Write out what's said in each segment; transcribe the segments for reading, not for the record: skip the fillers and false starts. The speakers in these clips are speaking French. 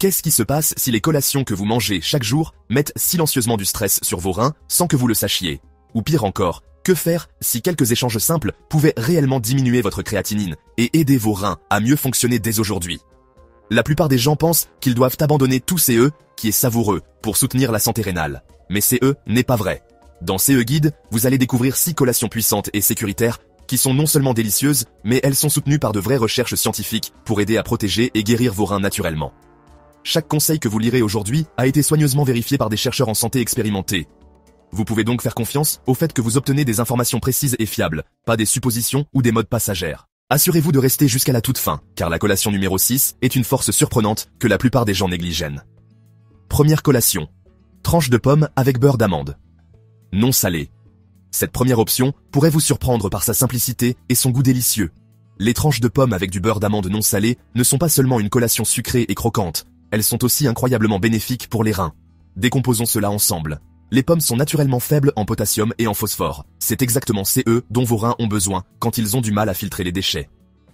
Qu'est-ce qui se passe si les collations que vous mangez chaque jour mettent silencieusement du stress sur vos reins sans que vous le sachiez? Ou pire encore, que faire si quelques échanges simples pouvaient réellement diminuer votre créatinine et aider vos reins à mieux fonctionner dès aujourd'hui? La plupart des gens pensent qu'ils doivent abandonner tout CE, qui est savoureux, pour soutenir la santé rénale. Mais CE n'est pas vrai. Dans CE Guide, vous allez découvrir 6 collations puissantes et sécuritaires qui sont non seulement délicieuses, mais elles sont soutenues par de vraies recherches scientifiques pour aider à protéger et guérir vos reins naturellement. Chaque conseil que vous lirez aujourd'hui a été soigneusement vérifié par des chercheurs en santé expérimentés. Vous pouvez donc faire confiance au fait que vous obtenez des informations précises et fiables, pas des suppositions ou des modes passagères. Assurez-vous de rester jusqu'à la toute fin, car la collation numéro 6 est une force surprenante que la plupart des gens négligent. Première collation. Tranche de pomme avec beurre d'amande. Non salé. Cette première option pourrait vous surprendre par sa simplicité et son goût délicieux. Les tranches de pommes avec du beurre d'amande non salé ne sont pas seulement une collation sucrée et croquante, elles sont aussi incroyablement bénéfiques pour les reins. Décomposons cela ensemble. Les pommes sont naturellement faibles en potassium et en phosphore. C'est exactement CE dont vos reins ont besoin quand ils ont du mal à filtrer les déchets.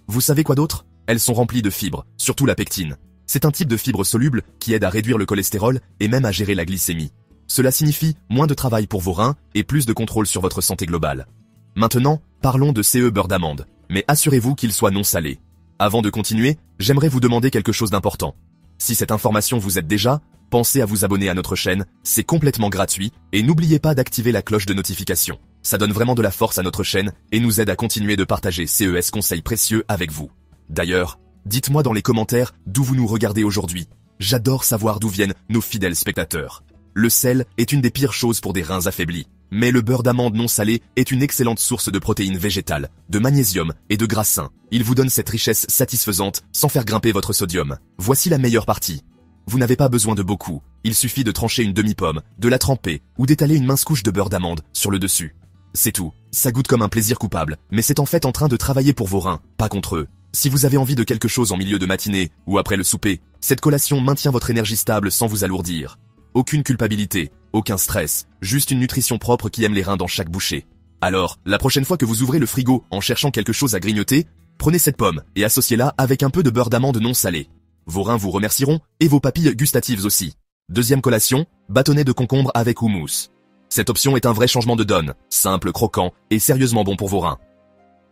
Vous savez quoi d'autre? Elles sont remplies de fibres, surtout la pectine. C'est un type de fibre soluble qui aide à réduire le cholestérol et même à gérer la glycémie. Cela signifie moins de travail pour vos reins et plus de contrôle sur votre santé globale. Maintenant, parlons de CE beurre d'amande, mais assurez-vous qu'il soit non salé. Avant de continuer, j'aimerais vous demander quelque chose d'important. Si cette information vous aide déjà, pensez à vous abonner à notre chaîne, c'est complètement gratuit, et n'oubliez pas d'activer la cloche de notification. Ça donne vraiment de la force à notre chaîne et nous aide à continuer de partager CES conseils précieux avec vous. D'ailleurs, dites-moi dans les commentaires d'où vous nous regardez aujourd'hui. J'adore savoir d'où viennent nos fidèles spectateurs. Le sel est une des pires choses pour des reins affaiblis, mais le beurre d'amande non salé est une excellente source de protéines végétales, de magnésium et de gras sains. Il vous donne cette richesse satisfaisante sans faire grimper votre sodium. Voici la meilleure partie. Vous n'avez pas besoin de beaucoup, il suffit de trancher une demi-pomme, de la tremper ou d'étaler une mince couche de beurre d'amande sur le dessus. C'est tout, ça goûte comme un plaisir coupable, mais c'est en fait en train de travailler pour vos reins, pas contre eux. Si vous avez envie de quelque chose en milieu de matinée ou après le souper, cette collation maintient votre énergie stable sans vous alourdir. Aucune culpabilité, aucun stress, juste une nutrition propre qui aime les reins dans chaque bouchée. Alors, la prochaine fois que vous ouvrez le frigo en cherchant quelque chose à grignoter, prenez cette pomme et associez-la avec un peu de beurre d'amande non salé. Vos reins vous remercieront et vos papilles gustatives aussi. Deuxième collation, bâtonnet de concombre avec houmous. Cette option est un vrai changement de donne, simple, croquant et sérieusement bon pour vos reins.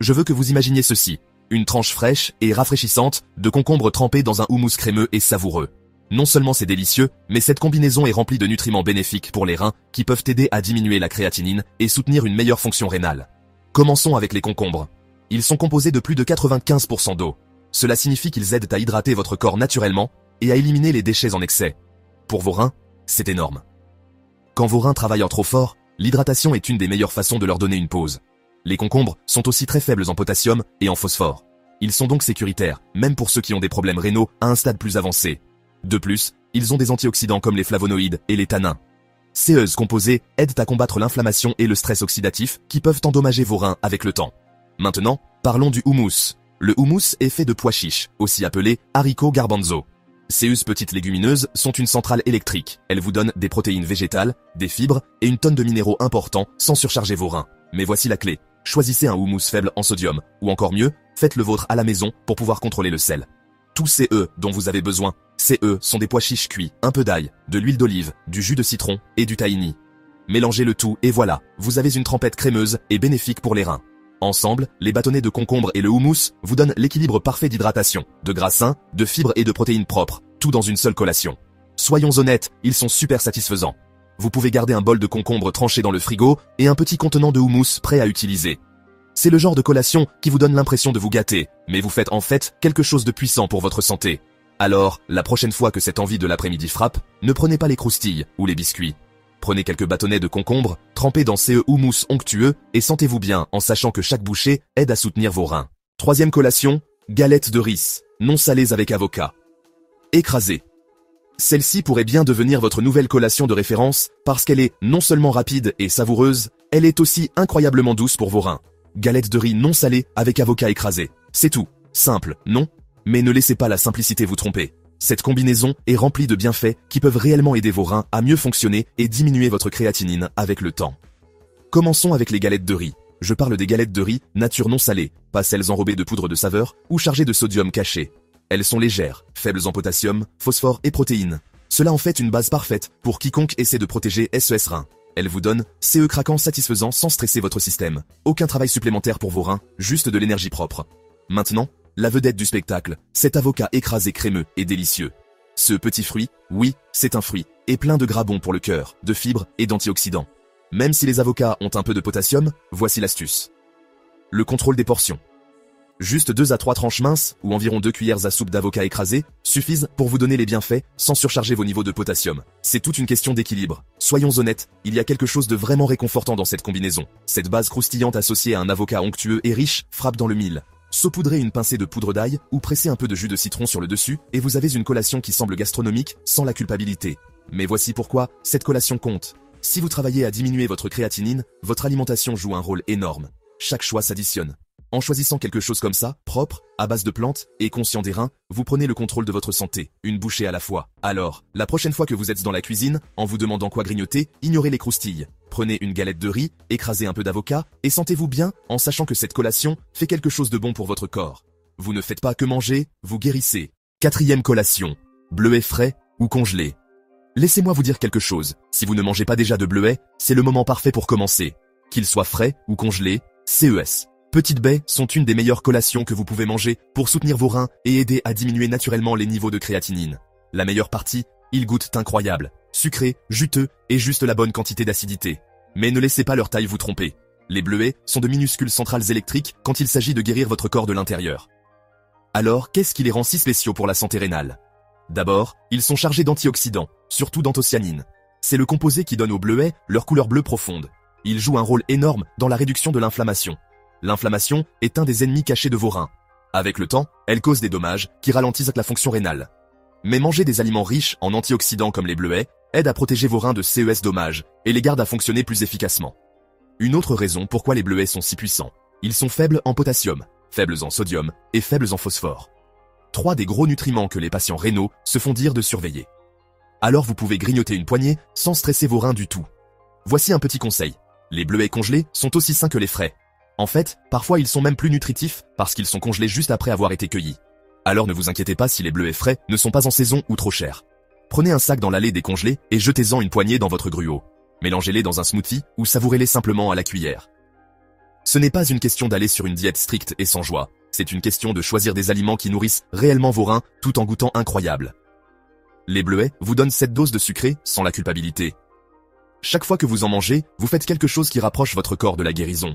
Je veux que vous imaginiez ceci, une tranche fraîche et rafraîchissante de concombre trempé dans un houmous crémeux et savoureux. Non seulement c'est délicieux, mais cette combinaison est remplie de nutriments bénéfiques pour les reins qui peuvent aider à diminuer la créatinine et soutenir une meilleure fonction rénale. Commençons avec les concombres. Ils sont composés de plus de 95% d'eau. Cela signifie qu'ils aident à hydrater votre corps naturellement et à éliminer les déchets en excès. Pour vos reins, c'est énorme. Quand vos reins travaillent trop fort, l'hydratation est une des meilleures façons de leur donner une pause. Les concombres sont aussi très faibles en potassium et en phosphore. Ils sont donc sécuritaires, même pour ceux qui ont des problèmes rénaux à un stade plus avancé. De plus, ils ont des antioxydants comme les flavonoïdes et les tannins. Ces composés aident à combattre l'inflammation et le stress oxydatif qui peuvent endommager vos reins avec le temps. Maintenant, parlons du houmous. Le houmous est fait de pois chiches, aussi appelés haricots garbanzo. Ces petites légumineuses sont une centrale électrique. Elles vous donnent des protéines végétales, des fibres et une tonne de minéraux importants sans surcharger vos reins. Mais voici la clé. Choisissez un houmous faible en sodium, ou encore mieux, faites le vôtre à la maison pour pouvoir contrôler le sel. Tous ces dont vous avez besoin, ces sont des pois chiches cuits, un peu d'ail, de l'huile d'olive, du jus de citron et du tahini. Mélangez le tout et voilà, vous avez une trempette crémeuse et bénéfique pour les reins. Ensemble, les bâtonnets de concombre et le houmous vous donnent l'équilibre parfait d'hydratation, de gras sains, de fibres et de protéines propres, tout dans une seule collation. Soyons honnêtes, ils sont super satisfaisants. Vous pouvez garder un bol de concombre tranché dans le frigo et un petit contenant de houmous prêt à utiliser. C'est le genre de collation qui vous donne l'impression de vous gâter, mais vous faites en fait quelque chose de puissant pour votre santé. Alors, la prochaine fois que cette envie de l'après-midi frappe, ne prenez pas les croustilles ou les biscuits. Prenez quelques bâtonnets de concombre, trempés dans ces houmous onctueux et sentez-vous bien en sachant que chaque bouchée aide à soutenir vos reins. Troisième collation, galettes de riz, non salées avec avocat. Écrasées. Celle-ci pourrait bien devenir votre nouvelle collation de référence parce qu'elle est non seulement rapide et savoureuse, elle est aussi incroyablement douce pour vos reins. Galettes de riz non salées avec avocat écrasé. C'est tout. Simple, non? Mais ne laissez pas la simplicité vous tromper. Cette combinaison est remplie de bienfaits qui peuvent réellement aider vos reins à mieux fonctionner et diminuer votre créatinine avec le temps. Commençons avec les galettes de riz. Je parle des galettes de riz nature non salées, pas celles enrobées de poudre de saveur ou chargées de sodium caché. Elles sont légères, faibles en potassium, phosphore et protéines. Cela en fait une base parfaite pour quiconque essaie de protéger SES reins. Elle vous donne CE craquant satisfaisant sans stresser votre système. Aucun travail supplémentaire pour vos reins, juste de l'énergie propre. Maintenant, la vedette du spectacle, cet avocat écrasé crémeux et délicieux. Ce petit fruit, oui, c'est un fruit, est plein de gras bons pour le cœur, de fibres et d'antioxydants. Même si les avocats ont un peu de potassium, voici l'astuce. Le contrôle des portions. Juste 2 à 3 tranches minces, ou environ 2 cuillères à soupe d'avocat écrasé, suffisent pour vous donner les bienfaits, sans surcharger vos niveaux de potassium. C'est toute une question d'équilibre. Soyons honnêtes, il y a quelque chose de vraiment réconfortant dans cette combinaison. Cette base croustillante associée à un avocat onctueux et riche frappe dans le mille. Saupoudrez une pincée de poudre d'ail, ou pressez un peu de jus de citron sur le dessus, et vous avez une collation qui semble gastronomique, sans la culpabilité. Mais voici pourquoi cette collation compte. Si vous travaillez à diminuer votre créatinine, votre alimentation joue un rôle énorme. Chaque choix s'additionne. En choisissant quelque chose comme ça, propre, à base de plantes, et conscient des reins, vous prenez le contrôle de votre santé, une bouchée à la fois. Alors, la prochaine fois que vous êtes dans la cuisine, en vous demandant quoi grignoter, ignorez les croustilles. Prenez une galette de riz, écrasez un peu d'avocat, et sentez-vous bien en sachant que cette collation fait quelque chose de bon pour votre corps. Vous ne faites pas que manger, vous guérissez. 4e collation. Bleuet frais ou congelé. Laissez-moi vous dire quelque chose, si vous ne mangez pas déjà de bleuet, c'est le moment parfait pour commencer. Qu'il soit frais ou congelé, CES. Petites baies sont une des meilleures collations que vous pouvez manger pour soutenir vos reins et aider à diminuer naturellement les niveaux de créatinine. La meilleure partie, ils goûtent incroyable, sucrés, juteux et juste la bonne quantité d'acidité. Mais ne laissez pas leur taille vous tromper. Les bleuets sont de minuscules centrales électriques quand il s'agit de guérir votre corps de l'intérieur. Alors, qu'est-ce qui les rend si spéciaux pour la santé rénale? D'abord, ils sont chargés d'antioxydants, surtout d'anthocyanine. C'est le composé qui donne aux bleuets leur couleur bleue profonde. Il joue un rôle énorme dans la réduction de l'inflammation. L'inflammation est un des ennemis cachés de vos reins. Avec le temps, elle cause des dommages qui ralentissent la fonction rénale. Mais manger des aliments riches en antioxydants comme les bleuets aide à protéger vos reins de CES dommages et les garde à fonctionner plus efficacement. Une autre raison pourquoi les bleuets sont si puissants. Ils sont faibles en potassium, faibles en sodium et faibles en phosphore. 3 des gros nutriments que les patients rénaux se font dire de surveiller. Alors vous pouvez grignoter une poignée sans stresser vos reins du tout. Voici un petit conseil. Les bleuets congelés sont aussi sains que les frais. En fait, parfois ils sont même plus nutritifs parce qu'ils sont congelés juste après avoir été cueillis. Alors ne vous inquiétez pas si les bleuets frais ne sont pas en saison ou trop chers. Prenez un sac dans l'allée décongelé et jetez-en une poignée dans votre gruau. Mélangez-les dans un smoothie ou savourez-les simplement à la cuillère. Ce n'est pas une question d'aller sur une diète stricte et sans joie, c'est une question de choisir des aliments qui nourrissent réellement vos reins tout en goûtant incroyable. Les bleuets vous donnent cette dose de sucré sans la culpabilité. Chaque fois que vous en mangez, vous faites quelque chose qui rapproche votre corps de la guérison.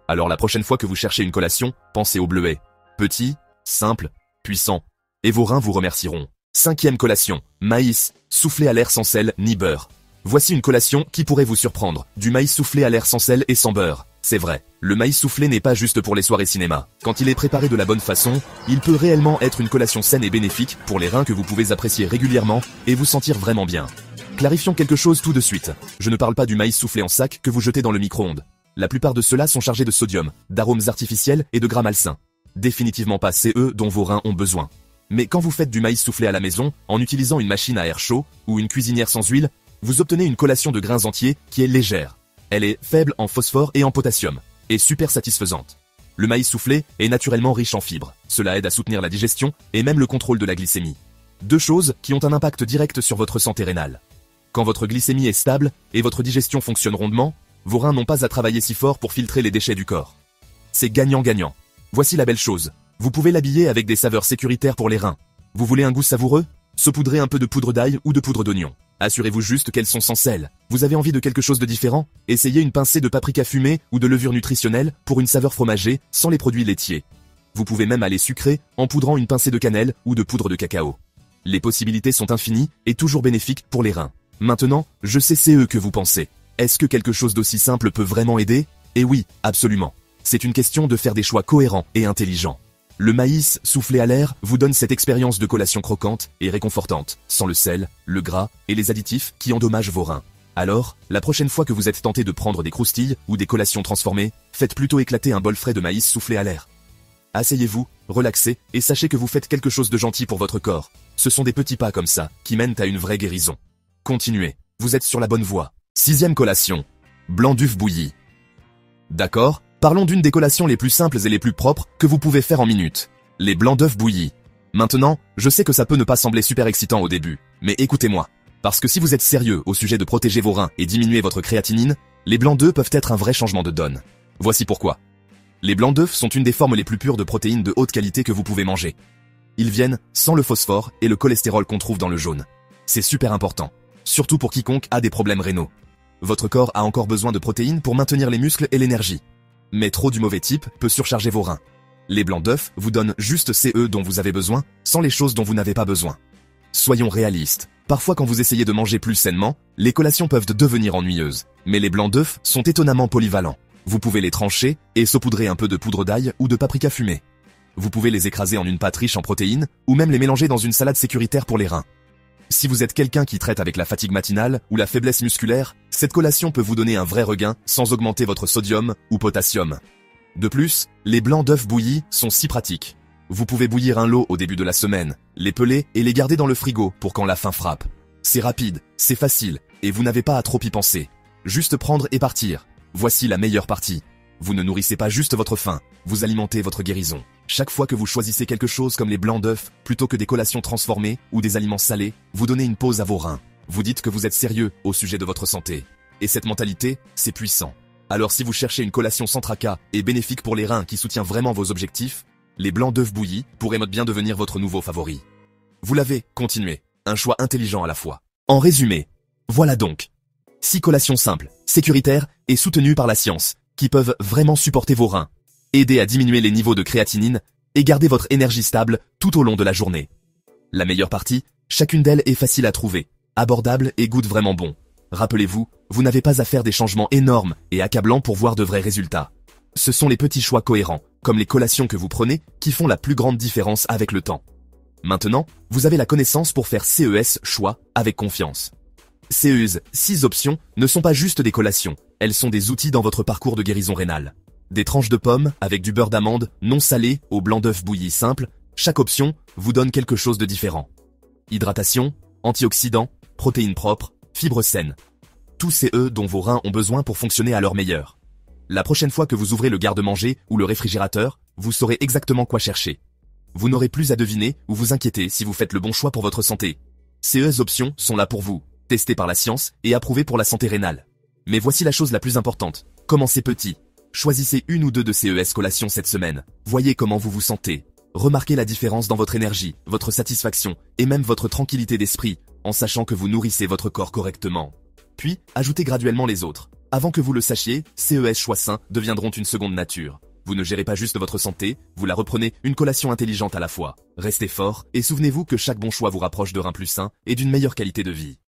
Alors la prochaine fois que vous cherchez une collation, pensez au bleuet. Petit, simple, puissant. Et vos reins vous remercieront. 5e collation. Maïs, soufflé à l'air sans sel ni beurre. Voici une collation qui pourrait vous surprendre. Du maïs soufflé à l'air sans sel et sans beurre. C'est vrai, le maïs soufflé n'est pas juste pour les soirées cinéma. Quand il est préparé de la bonne façon, il peut réellement être une collation saine et bénéfique pour les reins que vous pouvez apprécier régulièrement et vous sentir vraiment bien. Clarifions quelque chose tout de suite. Je ne parle pas du maïs soufflé en sac que vous jetez dans le micro-ondes. La plupart de ceux-là sont chargés de sodium, d'arômes artificiels et de gras malsains. Définitivement pas CE dont vos reins ont besoin. Mais quand vous faites du maïs soufflé à la maison, en utilisant une machine à air chaud ou une cuisinière sans huile, vous obtenez une collation de grains entiers qui est légère. Elle est faible en phosphore et en potassium, et super satisfaisante. Le maïs soufflé est naturellement riche en fibres. Cela aide à soutenir la digestion et même le contrôle de la glycémie. 2 choses qui ont un impact direct sur votre santé rénale. Quand votre glycémie est stable et votre digestion fonctionne rondement, vos reins n'ont pas à travailler si fort pour filtrer les déchets du corps. C'est gagnant-gagnant. Voici la belle chose. Vous pouvez l'habiller avec des saveurs sécuritaires pour les reins. Vous voulez un goût savoureux? Saupoudrez un peu de poudre d'ail ou de poudre d'oignon. Assurez-vous juste qu'elles sont sans sel. Vous avez envie de quelque chose de différent? Essayez une pincée de paprika fumée ou de levure nutritionnelle pour une saveur fromagée sans les produits laitiers. Vous pouvez même aller sucré en poudrant une pincée de cannelle ou de poudre de cacao. Les possibilités sont infinies et toujours bénéfiques pour les reins. Maintenant, je sais ce que vous pensez. Est-ce que quelque chose d'aussi simple peut vraiment aider? Eh oui, absolument. C'est une question de faire des choix cohérents et intelligents. Le maïs soufflé à l'air vous donne cette expérience de collation croquante et réconfortante, sans le sel, le gras et les additifs qui endommagent vos reins. Alors, la prochaine fois que vous êtes tenté de prendre des croustilles ou des collations transformées, faites plutôt éclater un bol frais de maïs soufflé à l'air. Asseyez-vous, relaxez et sachez que vous faites quelque chose de gentil pour votre corps. Ce sont des petits pas comme ça qui mènent à une vraie guérison. Continuez, vous êtes sur la bonne voie. 6e collation. Blanc d'œuf bouilli. D'accord, parlons d'une des collations les plus simples et les plus propres que vous pouvez faire en minutes. Les blancs d'œufs bouillis. Maintenant, je sais que ça peut ne pas sembler super excitant au début, mais écoutez-moi. Parce que si vous êtes sérieux au sujet de protéger vos reins et diminuer votre créatinine, les blancs d'œufs peuvent être un vrai changement de donne. Voici pourquoi. Les blancs d'œufs sont une des formes les plus pures de protéines de haute qualité que vous pouvez manger. Ils viennent sans le phosphore et le cholestérol qu'on trouve dans le jaune. C'est super important, surtout pour quiconque a des problèmes rénaux. Votre corps a encore besoin de protéines pour maintenir les muscles et l'énergie. Mais trop du mauvais type peut surcharger vos reins. Les blancs d'œufs vous donnent juste ce dont vous avez besoin, sans les choses dont vous n'avez pas besoin. Soyons réalistes. Parfois quand vous essayez de manger plus sainement, les collations peuvent devenir ennuyeuses. Mais les blancs d'œufs sont étonnamment polyvalents. Vous pouvez les trancher et saupoudrer un peu de poudre d'ail ou de paprika fumée. Vous pouvez les écraser en une pâte riche en protéines, ou même les mélanger dans une salade sécuritaire pour les reins. Si vous êtes quelqu'un qui traite avec la fatigue matinale ou la faiblesse musculaire, cette collation peut vous donner un vrai regain sans augmenter votre sodium ou potassium. De plus, les blancs d'œufs bouillis sont si pratiques. Vous pouvez bouillir un lot au début de la semaine, les peler et les garder dans le frigo pour quand la faim frappe. C'est rapide, c'est facile, et vous n'avez pas à trop y penser. Juste prendre et partir. Voici la meilleure partie. Vous ne nourrissez pas juste votre faim, vous alimentez votre guérison. Chaque fois que vous choisissez quelque chose comme les blancs d'œufs, plutôt que des collations transformées ou des aliments salés, vous donnez une pause à vos reins. Vous dites que vous êtes sérieux au sujet de votre santé. Et cette mentalité, c'est puissant. Alors si vous cherchez une collation sans tracas et bénéfique pour les reins qui soutient vraiment vos objectifs, les blancs d'œufs bouillis pourraient bien devenir votre nouveau favori. Vous l'avez, continuez. Un choix intelligent à la fois. En résumé, voilà donc 6 collations simples, sécuritaires et soutenues par la science, qui peuvent vraiment supporter vos reins, aider à diminuer les niveaux de créatinine et garder votre énergie stable tout au long de la journée. La meilleure partie, chacune d'elles est facile à trouver, abordable et goûte vraiment bon. Rappelez-vous, vous n'avez pas à faire des changements énormes et accablants pour voir de vrais résultats. Ce sont les petits choix cohérents, comme les collations que vous prenez, qui font la plus grande différence avec le temps. Maintenant, vous avez la connaissance pour faire CES choix avec confiance. Ces 6 options ne sont pas juste des collations, elles sont des outils dans votre parcours de guérison rénale. Des tranches de pommes avec du beurre d'amande non salé au blanc d'œuf bouilli simple, chaque option vous donne quelque chose de différent. Hydratation, antioxydants, protéines propres, fibres saines. Tous ces dont vos reins ont besoin pour fonctionner à leur meilleur. La prochaine fois que vous ouvrez le garde-manger ou le réfrigérateur, vous saurez exactement quoi chercher. Vous n'aurez plus à deviner ou vous inquiéter si vous faites le bon choix pour votre santé. Ces options sont là pour vous, testées par la science et approuvées pour la santé rénale. Mais voici la chose la plus importante, commencez petit. Choisissez une ou deux de ces collations cette semaine. Voyez comment vous vous sentez. Remarquez la différence dans votre énergie, votre satisfaction et même votre tranquillité d'esprit, en sachant que vous nourrissez votre corps correctement. Puis, ajoutez graduellement les autres. Avant que vous le sachiez, ces choix sains deviendront une seconde nature. Vous ne gérez pas juste votre santé, vous la reprenez une collation intelligente à la fois. Restez fort et souvenez-vous que chaque bon choix vous rapproche de reins plus sains et d'une meilleure qualité de vie.